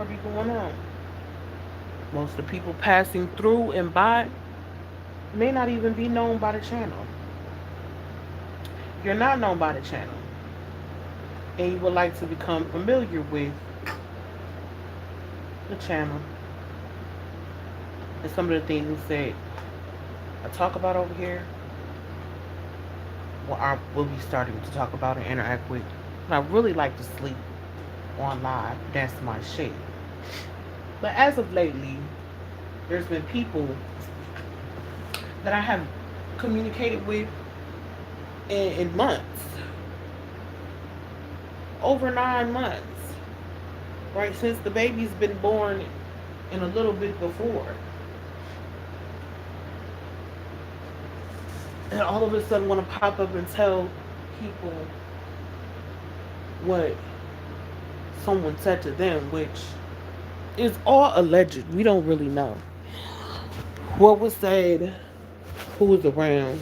longer be going on. Most of the people passing through and by may not even be known by the channel. You're not known by the channel, and you would like to become familiar with the channel and some of the things that I talk about over here, what I will be starting to talk about and interact with. But I really like to sleep on live. That's my shit. But as of lately, there's been people that I have communicated with in months, over 9 months, right? Since the baby's been born and a little bit before. And all of a sudden want to pop up and tell people what someone said to them, which is all alleged. We don't really know what was said, who was around.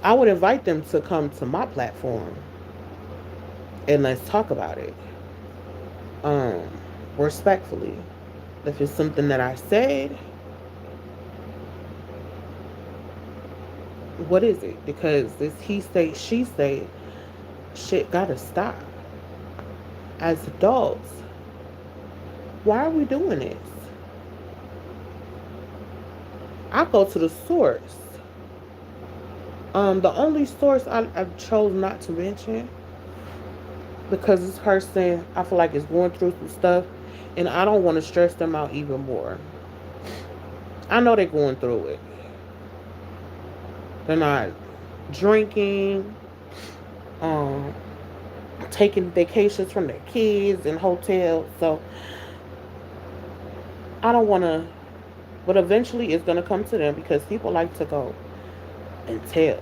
I would invite them to come to my platform and let's talk about it. Um, Respectfully. If it's something that I said, what is it? Because this he say, she say shit gotta stop. As adults, why are we doing this? I go to the source. The only source I chose not to mention because this person I feel like is going through some stuff, and I don't want to stress them out even more. I know they're going through it. They're not drinking, um, taking vacations from their kids in hotels. So I don't want to, but eventually it's going to come to them because people like to go and tell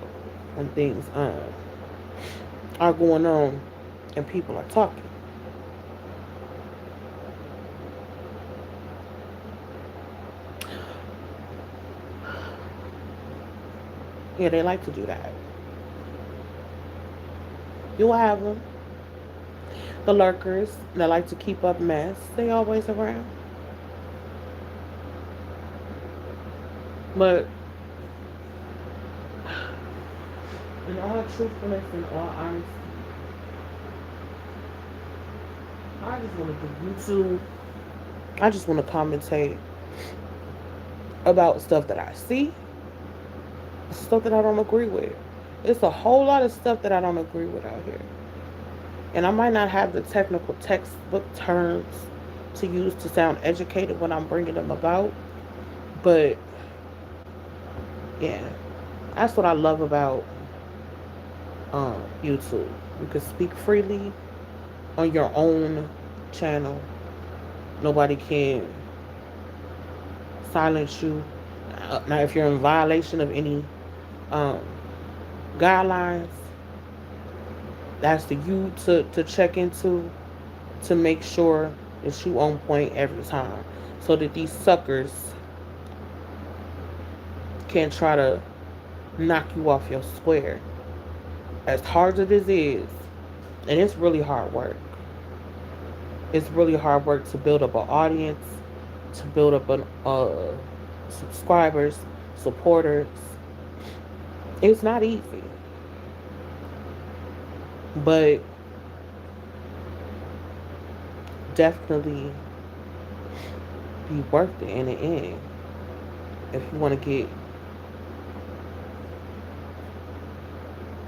when things are going on and people are talking. Yeah, they like to do that. You'll have them. The lurkers that like to keep up mess, they always around. But in all truthfulness and all honesty, I just want to do YouTube. I just want to commentate about stuff that I see, stuff that I don't agree with. It's a whole lot of stuff that I don't agree with out here. And I might not have the technical textbook terms to use to sound educated when I'm bringing them about. But yeah, that's what I love about YouTube. You can speak freely on your own channel. Nobody can silence you. Now, if you're in violation of any um, guidelines, that's the you to check into to make sure that you on point every time, so that these suckers can't try to knock you off your square. As hard as it is, and it's really hard work. It's really hard work to build up an audience, to build up an subscribers, supporters. It's not easy, but definitely be worth it in the end if you want to get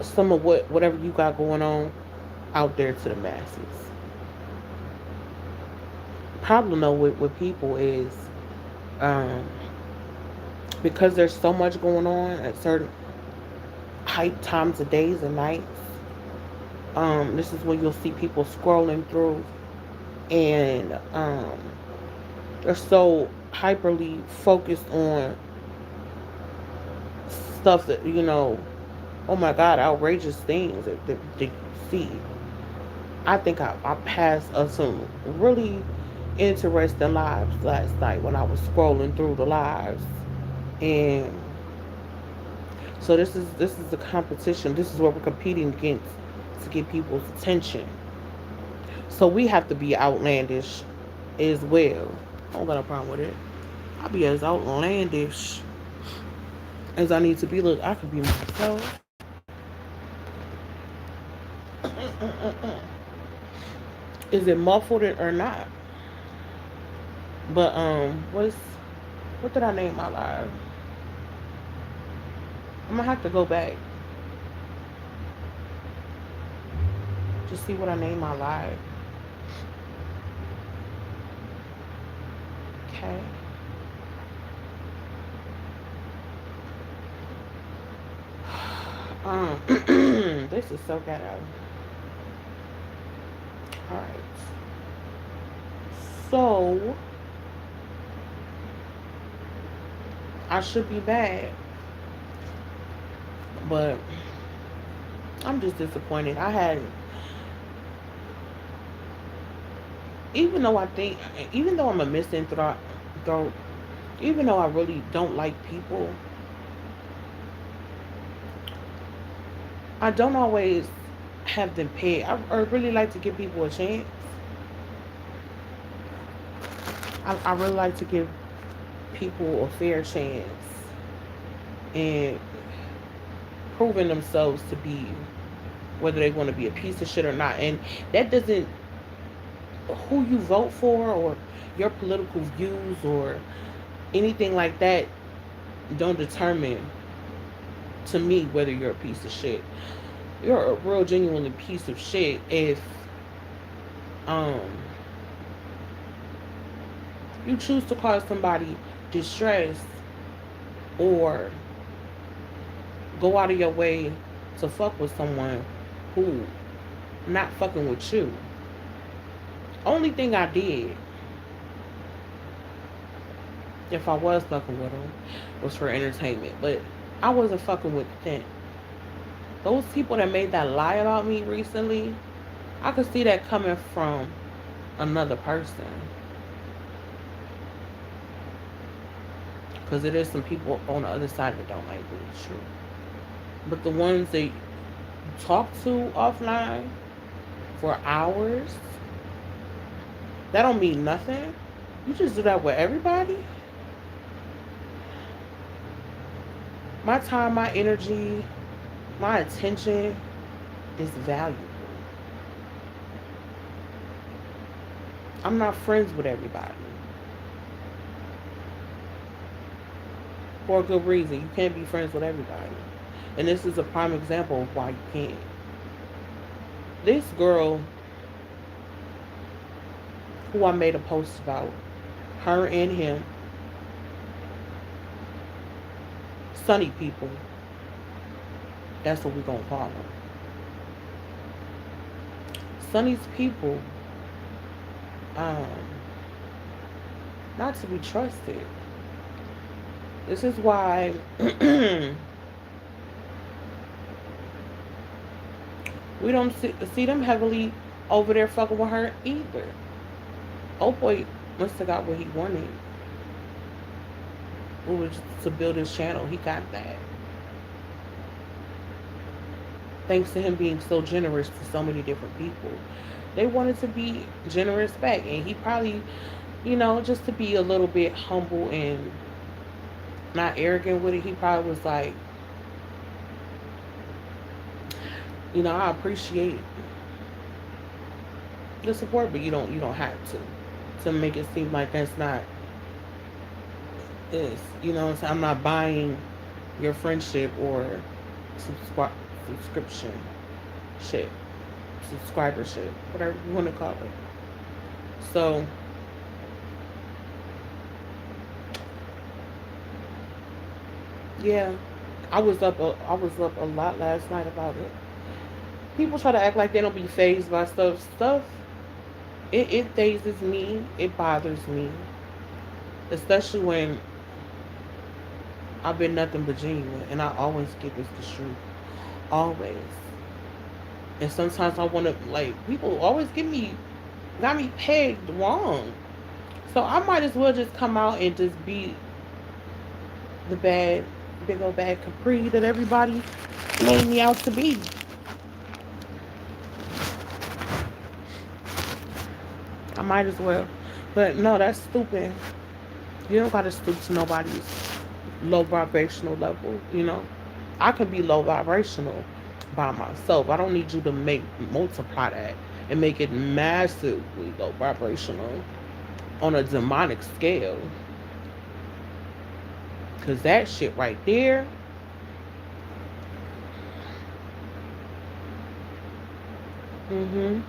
some of whatever you got going on out there to the masses. Problem though with people is um, because there's so much going on at certain hype times of days and nights. This is when you'll see people scrolling through, and they're so hyperly focused on stuff that oh my god, outrageous things that you see. I think I passed some really interesting lives last night when I was scrolling through the lives, and so this is the competition. This is what we're competing against to get people's attention. So we have to be outlandish as well. I don't got a problem with it. I'll be as outlandish as I need to be. Look, I could be myself. Is it muffled or not? But what did I name my live? I'm gonna have to go back to see what I named my live. Okay. This is so ghetto. All right. So I should be back, but I'm just disappointed. I had, even though I'm a misanthrope, though, even though I really don't like people, I don't always have them paid. I really like to give people a chance. I really like to give people a fair chance and proving themselves to be whether they want to be a piece of shit or not. And that doesn't, who you vote for or your political views or anything like that don't determine to me whether you're a piece of shit. You're a real genuinely piece of shit if um you choose to cause somebody distress or go out of your way to fuck with someone who not fucking with you. Only thing I did, if I was fucking with them, was for entertainment. But I wasn't fucking with them. Those people that made that lie about me recently, I could see that coming from another person. Because it is some people on the other side that don't like me. It's true. But the ones that you talk to offline for hours, that don't mean nothing. You just do that with everybody. My time, my energy, my attention is valuable. I'm not friends with everybody. For a good reason. You can't be friends with everybody. And this is a prime example of why you can't. This girl who I made a post about, her and him, Sunny people. That's what we're going to call them. Sunny's people, not to be trusted. This is why we don't see them heavily over there fucking with her either. Oh boy must have got what he wanted. It was to build his channel. He got that. Thanks to him being so generous to so many different people. They wanted to be generous back. And he probably, just to be a little bit humble and not arrogant with it, he probably was like, I appreciate the support, but you don't have to make it seem like that's not this. I'm not buying your friendship or subscription shit, subscribership, whatever you want to call it. So yeah, I was up a lot last night about it. People try to act like they don't be fazed by stuff. It phases me. It bothers me, especially when I've been nothing but genuine, and I always get this the truth, always. And sometimes I want to, like, people always got me pegged wrong. So I might as well just come out and just be the big old bad Capri that everybody made me out to be. I might as well. But no, that's stupid. You don't gotta stoop to nobody's low vibrational level, you know. I can be low vibrational by myself. I don't need you to make multiply that and make it massively low vibrational on a demonic scale. Cause that shit right there, mm-hmm,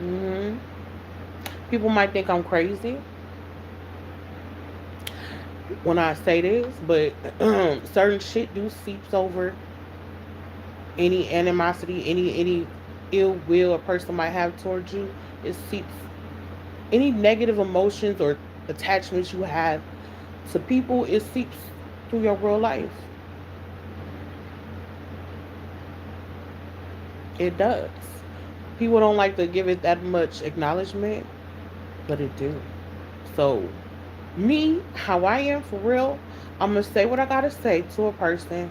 mm-hmm. People might think I'm crazy when I say this, but certain shit do seeps over any animosity, any ill will a person might have towards you. It seeps any negative emotions or attachments you have to people. It seeps through your real life. It does. People don't like to give it that much acknowledgement, but it do. So me, how I am for real, I'm gonna say what I gotta say to a person.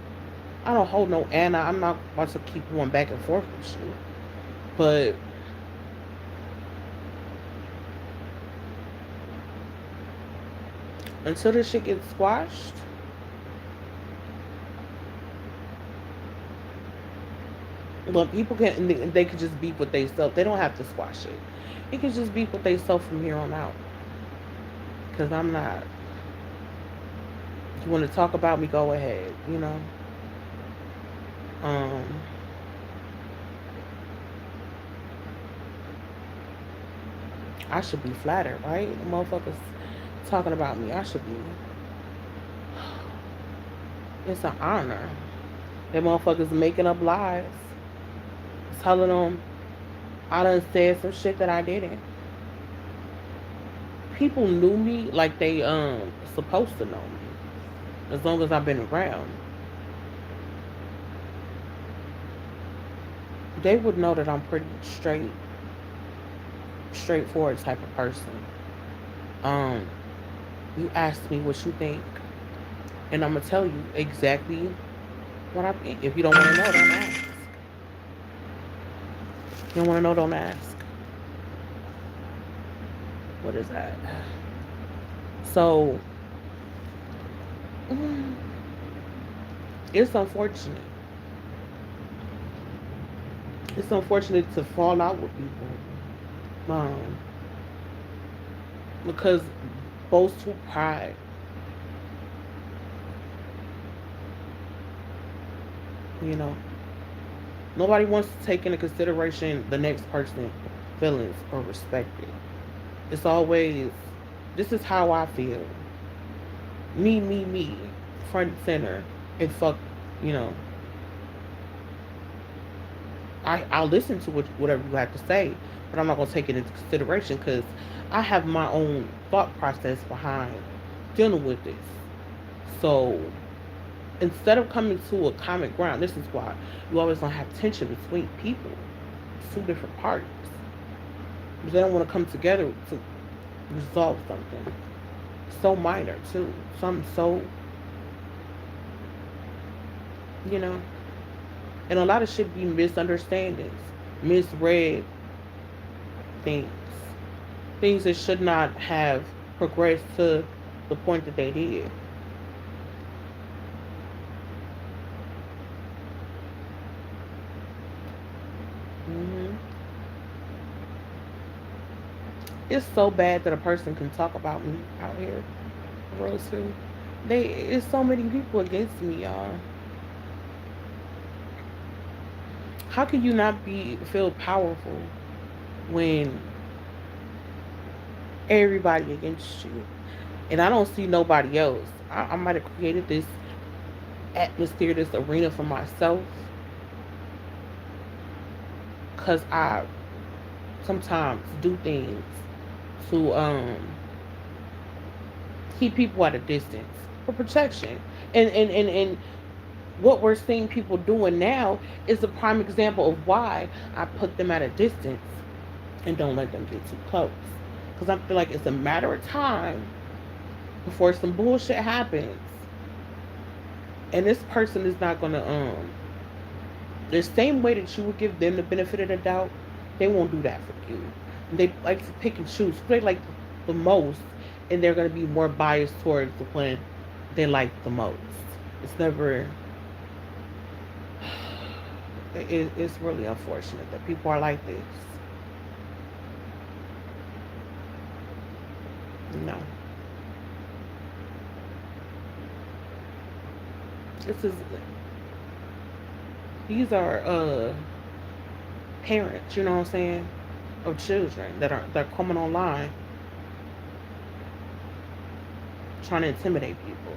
I don't hold no Anna. I'm not about to keep going back and forth with you. But until this shit gets squashed, well, people can they can just beef with themselves. They don't have to squash it. It can just beef with themselves from here on out. Cause I'm not. If you want to talk about me, go ahead. You know. Um. I should be flattered, right? The motherfuckers talking about me. I should be. It's an honor. That motherfuckers making up lies, telling them I done said some shit that I didn't. People knew me like they supposed to know me. As long as I've been around, they would know that I'm pretty straightforward type of person. Um, you ask me what you think, and I'm gonna tell you exactly what I think. If you don't want to know, don't ask. If you don't want to know, don't ask. What is that? So mm, it's unfortunate. It's unfortunate to fall out with people, um, because boastful pride. You know, nobody wants to take into consideration the next person's feelings or respect it. It's always, this is how I feel. Me, front and center. And fuck, you know, I'll listen to whatever you have to say, but I'm not going to take it into consideration because I have my own thought process behind dealing with this. So instead of coming to a common ground, this is why you always gonna have tension between people. It's two different parties. But they don't want to come together to resolve something so minor too. Something so, you know. And a lot of shit be misunderstandings, misread things. Things that should not have progressed to the point that they did. hmm It's so bad that a person can talk about me out here, real too. It's so many people against me, y'all. How can you not be feel powerful when everybody against you? And I don't see nobody else. I might have created this atmosphere, this arena for myself, because I sometimes do things to keep people at a distance for protection. And what we're seeing people doing now is a prime example of why I put them at a distance and don't let them get too close. Because I feel like it's a matter of time before some bullshit happens. And this person is not gonna the same way that you would give them the benefit of the doubt, they won't do that for you. They like to pick and choose. They like the most, and they're going to be more biased towards the one they like the most. It's never. It's really unfortunate that people are like this. No, this is. These are parents. You know what I'm saying? Of children that are coming online trying to intimidate people.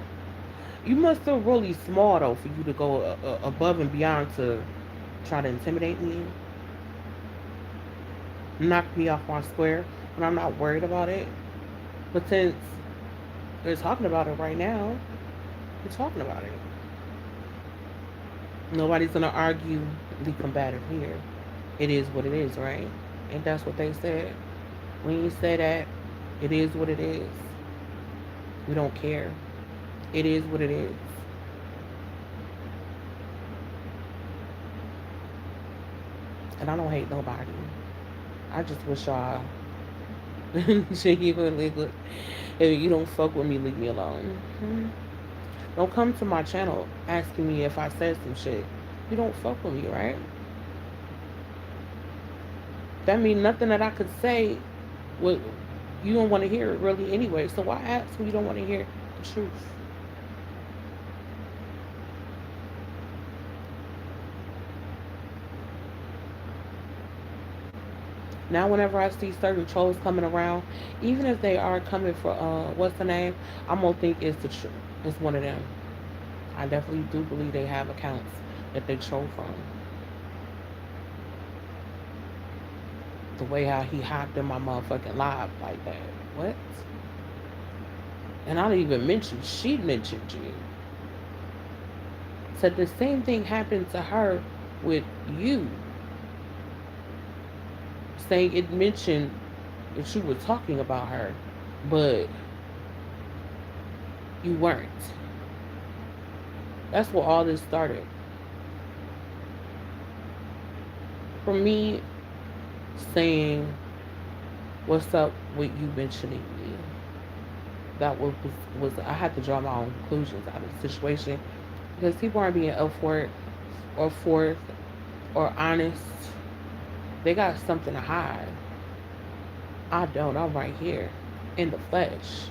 You must feel really small though for you to go above and beyond to try to intimidate me, knock me off my square when I'm not worried about it. But since they're talking about it right now, they're talking about it. Nobody's gonna argue the combative here. It is what it is, right? And that's what they said. When you say that, it is what it is. We don't care. It is what it is. And I don't hate nobody. I just wish y'all genuinely would. If you don't fuck with me, leave me alone. Don't come to my channel asking me if I said some shit. You don't fuck with me, right? That means nothing that I could say would you don't want to hear it really anyway. So why ask when you don't want to hear the truth? Now whenever I see certain trolls coming around, even if they are coming for what's the name, I'm gonna think it's the truth. It's one of them. I definitely do believe they have accounts that they troll from. The way how he hopped in my motherfucking live like that. What? And I didn't even mention she mentioned you. Said the same thing happened to her with you. Saying it mentioned that you were talking about her, but you weren't. That's where all this started. For me saying what's up with you mentioning me. That was I had to draw my own conclusions out of the situation because people aren't being up for it or forth or honest. They got something to hide. I don't. I'm right here in the flesh.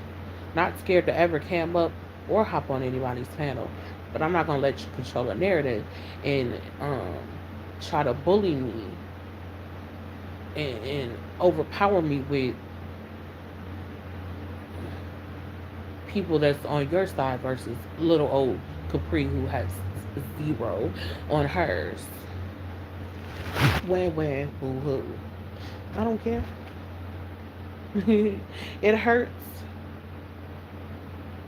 Not scared to ever cam up or hop on anybody's panel. But I'm not gonna let you control a narrative and try to bully me and overpower me with people that's on your side versus little old Capri who has zero on hers. When, boo hoo. I don't care. It hurts,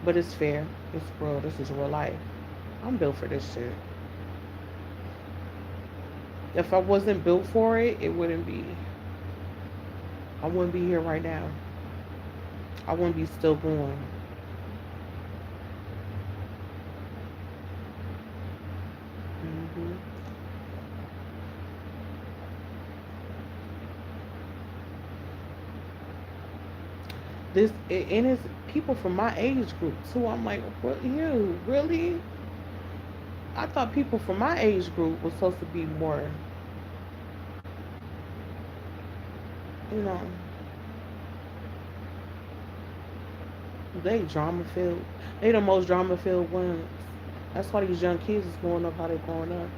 but it's fair. It's real. This is real life. I'm built for this shit. If I wasn't built for it, it wouldn't be. I wouldn't be here right now. I wouldn't be still going. hmm and it's people from my age group too. I'm like, what, you really? I thought people from my age group was supposed to be more, you know, they drama filled. They the most drama filled ones. That's why these young kids is growing up how they growing up.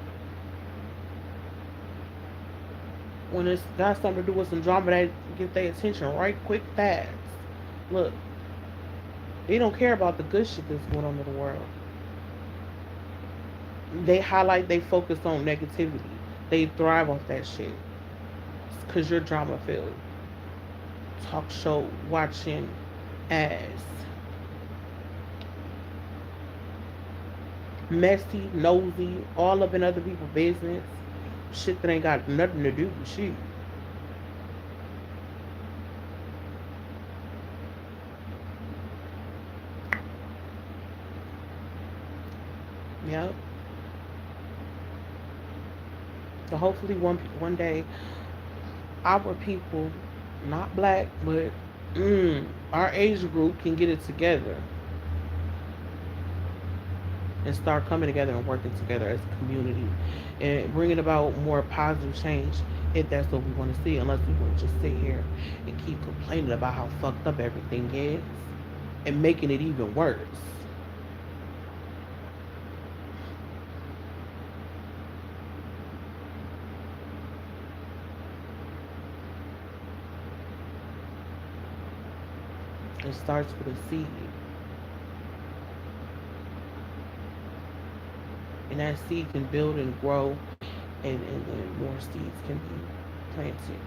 When it's got something to do with some drama, they get their attention right quick, fast. Look, they don't care about the good shit that's going on in the world. They focus on negativity. They thrive off that shit. Cause you're drama filled. Talk show watching ass. Messy, nosy, all up in other people's business. Shit that ain't got nothing to do with shit. Yep. So hopefully one day our people, not black, but Our age group can get it together and start coming together and working together as a community and bringing about more positive change if that's what we want to see, unless we want to just sit here and keep complaining about how fucked up everything is and making it even worse. It starts with a seed, and that seed can build and grow, and then more seeds can be planted.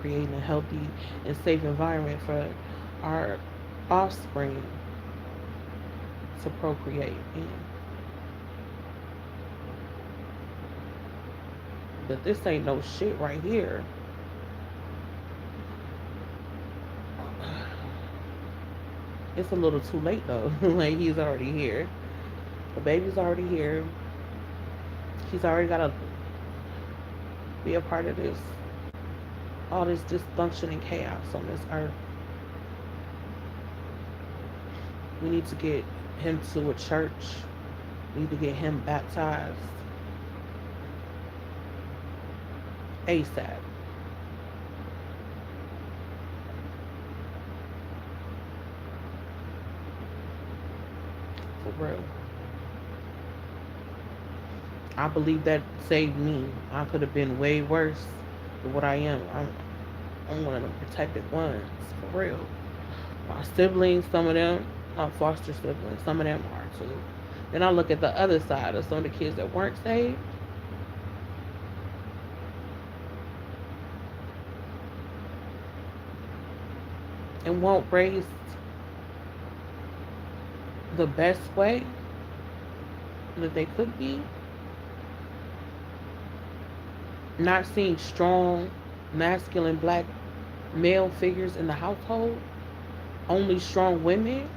Creating a healthy and safe environment for our offspring to procreate in. But this ain't no shit right here. It's a little too late though. Like, he's already here. The baby's already here. He's already gotta be a part of this. All this dysfunction and chaos on this earth. We need to get him to a church. We need to get him baptized ASAP. For real. I believe that saved me. I could have been way worse than what I am. I'm one of the protected ones, for real. My siblings, some of them, my foster siblings, some of them are too. Then I look at the other side of some of the kids that weren't saved and won't raise the best way that they could be. Not seeing strong, masculine black male figures in the household, only strong women.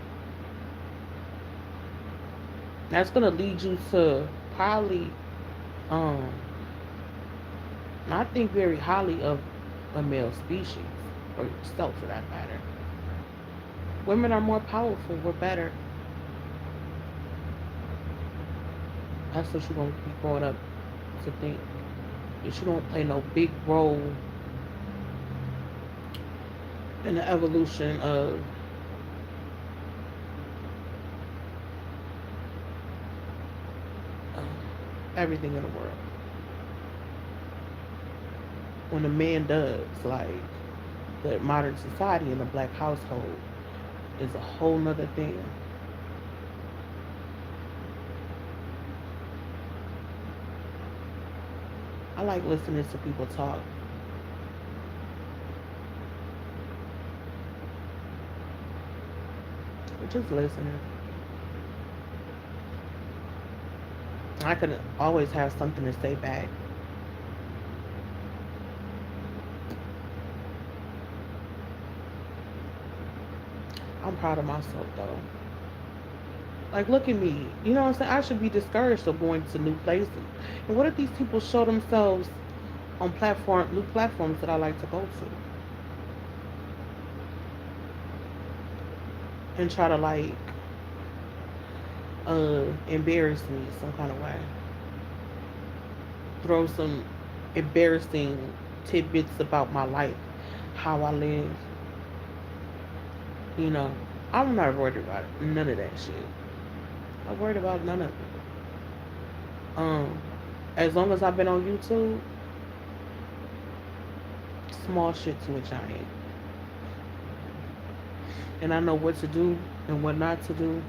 That's gonna lead you to probably um not think very highly of a male species, or yourself for that matter. Women are more powerful, we're better. That's what you're gonna be growing up to think. That you don't play no big role in the evolution of uh, everything in the world. When a man does, like, the modern society in the black household is a whole nother thing. I like listening to people talk. Or just listening. I could always have something to say back. I'm proud of myself though. Like, look at me. You know what I'm saying? I should be discouraged of going to new places. And what if these people show themselves on new platforms that I like to go to, and try to, like, embarrass me some kind of way? Throw some embarrassing tidbits about my life, how I live. You know, I'm not worried about none of that shit. I'm worried about none of it. Um, as long as I've been on YouTube, small shit to a giant, and I know what to do and what not to do.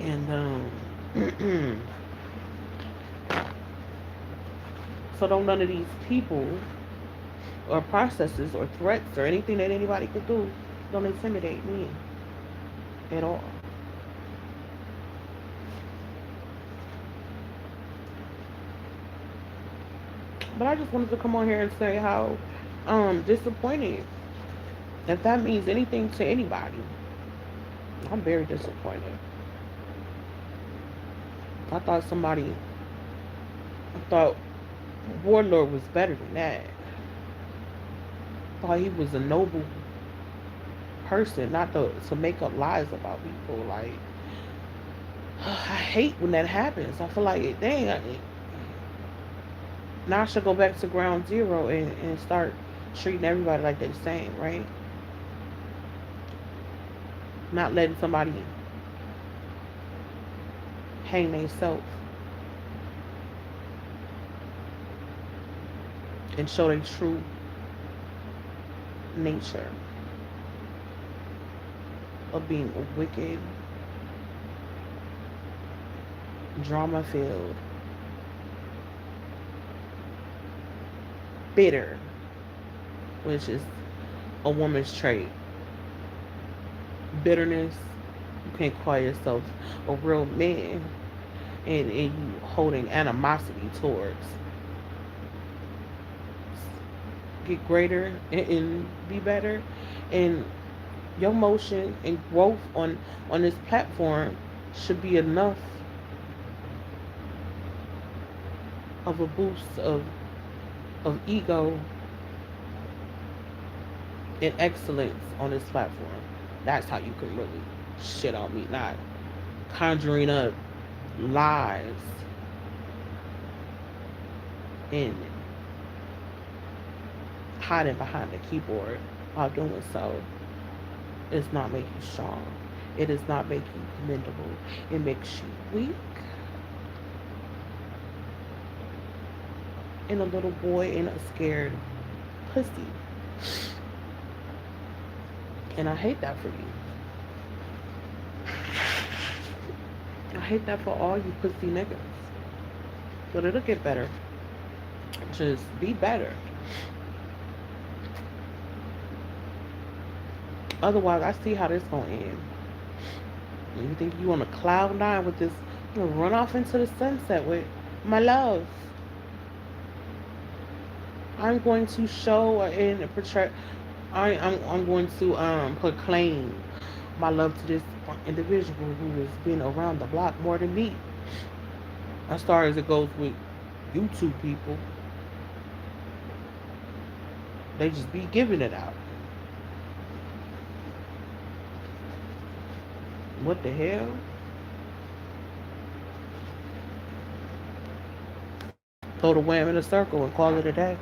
And so don't none of these people or processes or threats or anything that anybody could do don't intimidate me at all. But I just wanted to come on here and say how disappointed, if that means anything to anybody. I'm very disappointed. I thought somebody, I thought Warlord was better than that. I thought he was a noble person, not to make up lies about people. Like, I hate when that happens. I feel like, dang, now I should go back to ground zero and start treating everybody like they're the same, right? Not letting somebody hang themselves and show their true nature of being wicked, drama filled, bitter, which is a woman's trait. Bitterness, you can't call yourself a real man and you holding animosity towards. Get greater and be better. And your motion and growth on this platform should be enough of a boost of ego and excellence on this platform. That's how you can really shit on me, not conjuring up lies and hiding behind the keyboard while doing so. Does not make you strong. It does not make you commendable. It makes you weak and a little boy and a scared pussy. And I hate that for you. I hate that for all you pussy niggas. But it'll get better. Just be better. Otherwise, I see how this gonna end. And you think you on a cloud nine with this, you know, run off into the sunset with my love. I'm going to show and portray. I'm going to proclaim my love to this individual who has been around the block more than me. As far as it goes with YouTube people, they just be giving it out. What the hell? Throw the wham in a circle and call it a day.